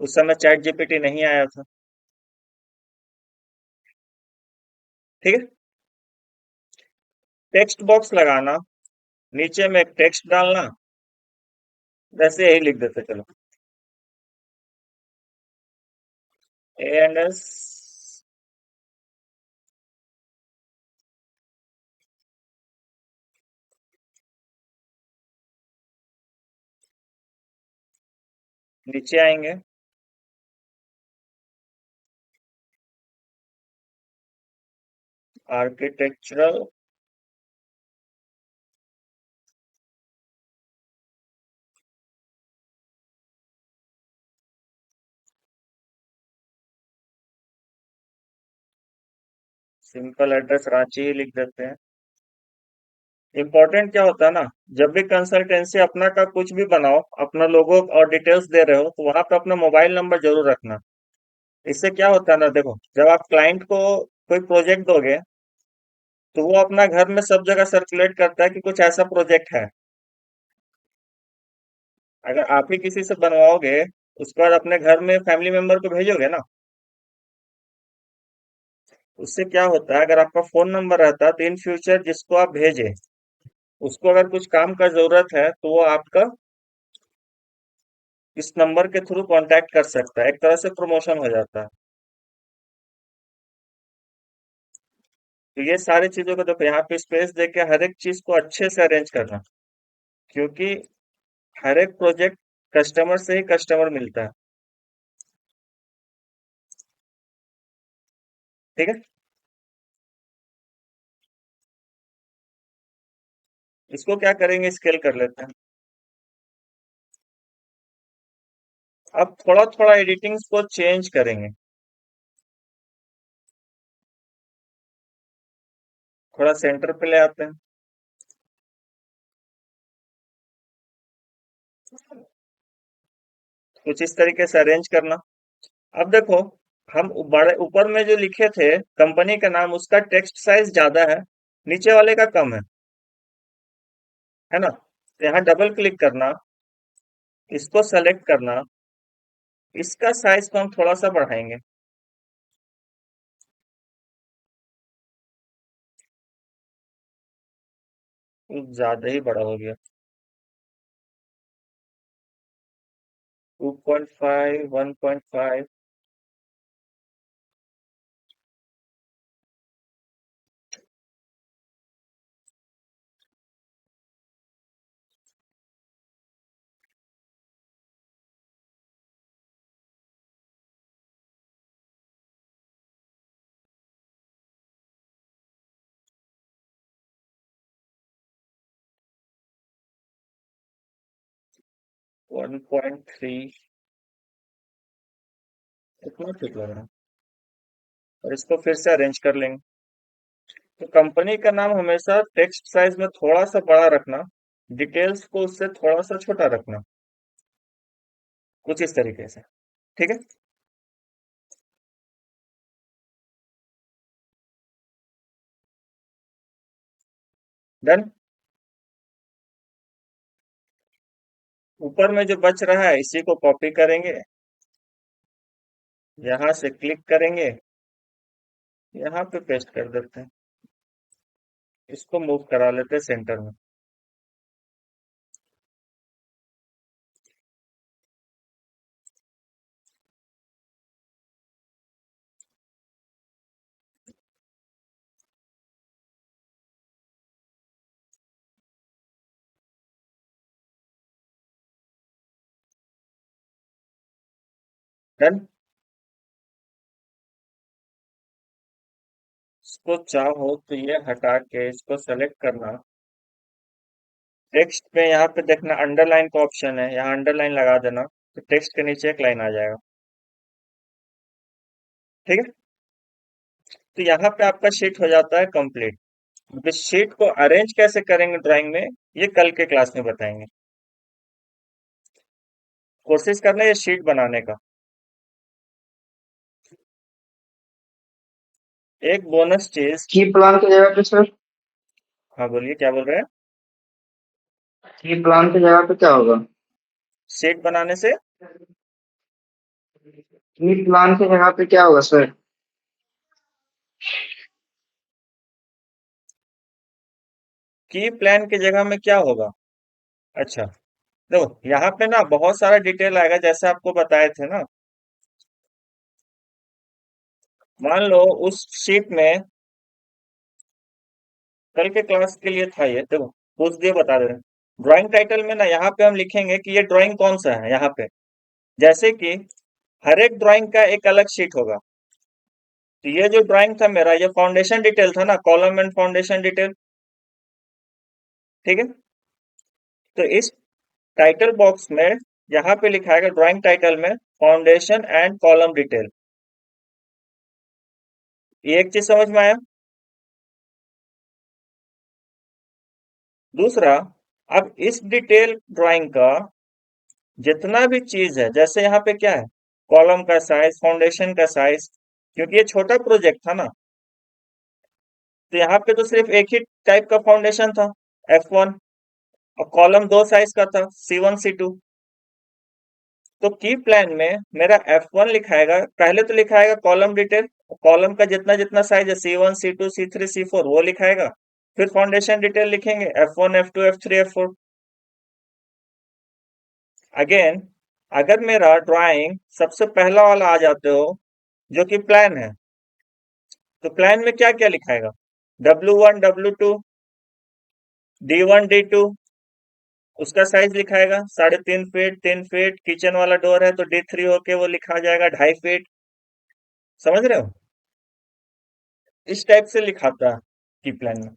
उस समय चैट जीपीटी नहीं आया था। ठीक है। टेक्स्ट बॉक्स लगाना, नीचे में एक टेक्स्ट डालना, वैसे यही लिख देते चलो, A&S। नीचे आएंगे, आर्किटेक्चरल, सिंपल एड्रेस रांची ही लिख देते हैं। इंपॉर्टेंट क्या होता है ना, जब भी कंसल्टेंसी अपना का कुछ भी बनाओ, अपना लोगो और डिटेल्स दे रहे हो तो वहां पे अपना मोबाइल नंबर जरूर रखना। इससे क्या होता है ना, देखो जब आप क्लाइंट को कोई प्रोजेक्ट दोगे तो वो अपना घर में सब जगह सर्कुलेट करता है कि कुछ ऐसा प्रोजेक्ट है। अगर आप ही किसी से बनवाओगे उसके बाद अपने घर में फैमिली मेंबर को भेजोगे ना, उससे क्या होता है, अगर आपका फोन नंबर रहता है तो इन फ्यूचर जिसको आप भेजे उसको अगर कुछ काम का जरूरत है तो वो आपका इस नंबर के थ्रू कांटेक्ट कर सकता है, एक तरह से प्रमोशन हो जाता है। तो ये सारी चीजों को देखो, यहाँ पे स्पेस देके हर एक चीज को अच्छे से अरेंज करना, क्योंकि हर एक प्रोजेक्ट कस्टमर से ही कस्टमर मिलता है। ठीक है। इसको क्या करेंगे, स्केल कर लेते हैं। अब थोड़ा थोड़ा एडिटिंग को चेंज करेंगे। थोड़ा सेंटर पे ले आते हैं, कुछ इस तरीके से अरेंज करना। अब देखो, हम बड़े ऊपर में जो लिखे थे कंपनी का नाम, उसका टेक्स्ट साइज ज्यादा है, नीचे वाले का कम है ना। तो यहाँ डबल क्लिक करना, इसको सेलेक्ट करना, इसका साइज को हम थोड़ा सा बढ़ाएंगे। कुछ ज्यादा ही बड़ा हो गया। 2.5, 1.5। 1.3 इतना ठीक लग रहा है। और इसको फिर से अरेंज कर लेंगे। तो कंपनी का नाम हमेशा टेक्स्ट साइज में थोड़ा सा बड़ा रखना, डिटेल्स को उससे थोड़ा सा छोटा रखना, कुछ इस तरीके से। ठीक है। डन। ऊपर में जो बच रहा है इसी को कॉपी करेंगे, यहाँ से क्लिक करेंगे, यहाँ पे पेस्ट कर देते हैं। इसको मूव करा लेते हैं सेंटर में। डन। इसको चाहो तो ये हटा के इसको सेलेक्ट करना। टेक्स्ट पे यहाँ पे देखना अंडरलाइन का ऑप्शन है, यहाँ अंडरलाइन लगा देना, तो टेक्स्ट के नीचे एक लाइन आ जाएगा। ठीक है। तो यहाँ पे आपका शीट हो जाता है कंप्लीट। इस शीट को अरेंज कैसे करेंगे ड्राइंग में, ये कल के क्लास में बताएंगे। कोशिश करना ये शीट बनाने का। एक बोनस चीज। की प्लान की जगह पे सर, हाँ बोलिए, क्या बोल रहे हैं। की प्लान की जगह पे क्या होगा? शीट बनाने से की प्लान की जगह पे क्या होगा सर? की प्लान की जगह में क्या होगा। अच्छा, देखो यहाँ पे ना बहुत सारा डिटेल आएगा जैसे आपको बताए थे ना। मान लो उस शीट में कल के क्लास के लिए था ये, देखो पूछ दिए बता दे रहे हैं। ड्राइंग टाइटल में ना यहाँ पे हम लिखेंगे कि ये ड्राइंग कौन सा है यहाँ पे। जैसे कि हर एक ड्राइंग का एक अलग शीट होगा। तो ये जो ड्राइंग था मेरा, ये फाउंडेशन डिटेल था ना, कॉलम एंड फाउंडेशन डिटेल। ठीक है। तो इस टाइटल बॉक्स में यहाँ पे लिखा है ड्राइंग टाइटल में फाउंडेशन एंड कॉलम डिटेल। ये एक चीज समझ में आया। दूसरा, अब इस डिटेल ड्राइंग का जितना भी चीज है, जैसे यहाँ पे क्या है, कॉलम का साइज, फाउंडेशन का साइज, क्योंकि ये छोटा प्रोजेक्ट था ना, तो यहाँ पे तो सिर्फ एक ही टाइप का फाउंडेशन था, F1। और कॉलम दो साइज का था, C1 C2। तो की प्लान में मेरा F1 लिखाएगा, पहले तो लिखाएगा कॉलम डिटेल, कॉलम का जितना जितना साइज है C1 C2 C3 C4 वो लिखाएगा। फिर फाउंडेशन डिटेल लिखेंगे F1 F2 F3 F4। Again, अगर मेरा ड्राइंग सबसे पहला वाला आ जाते हो जो कि प्लान है, तो प्लान में क्या क्या लिखाएगा, W1 W2 D1 D2, उसका साइज लिखाएगा 3.5 फीट 3 फीट, किचन वाला डोर है तो D3 होके वो लिखा जाएगा 2.5 फीट। समझ रहे हो। इस टाइप से लिखाता है की प्लान में,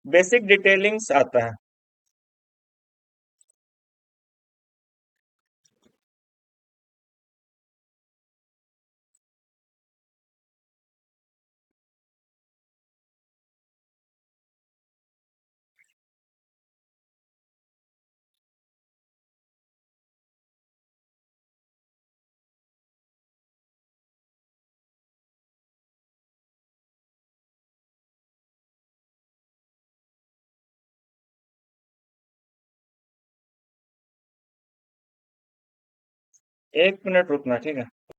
बेसिक डिटेलिंग्स आता है। 1 मिनट रुकना, ठीक है।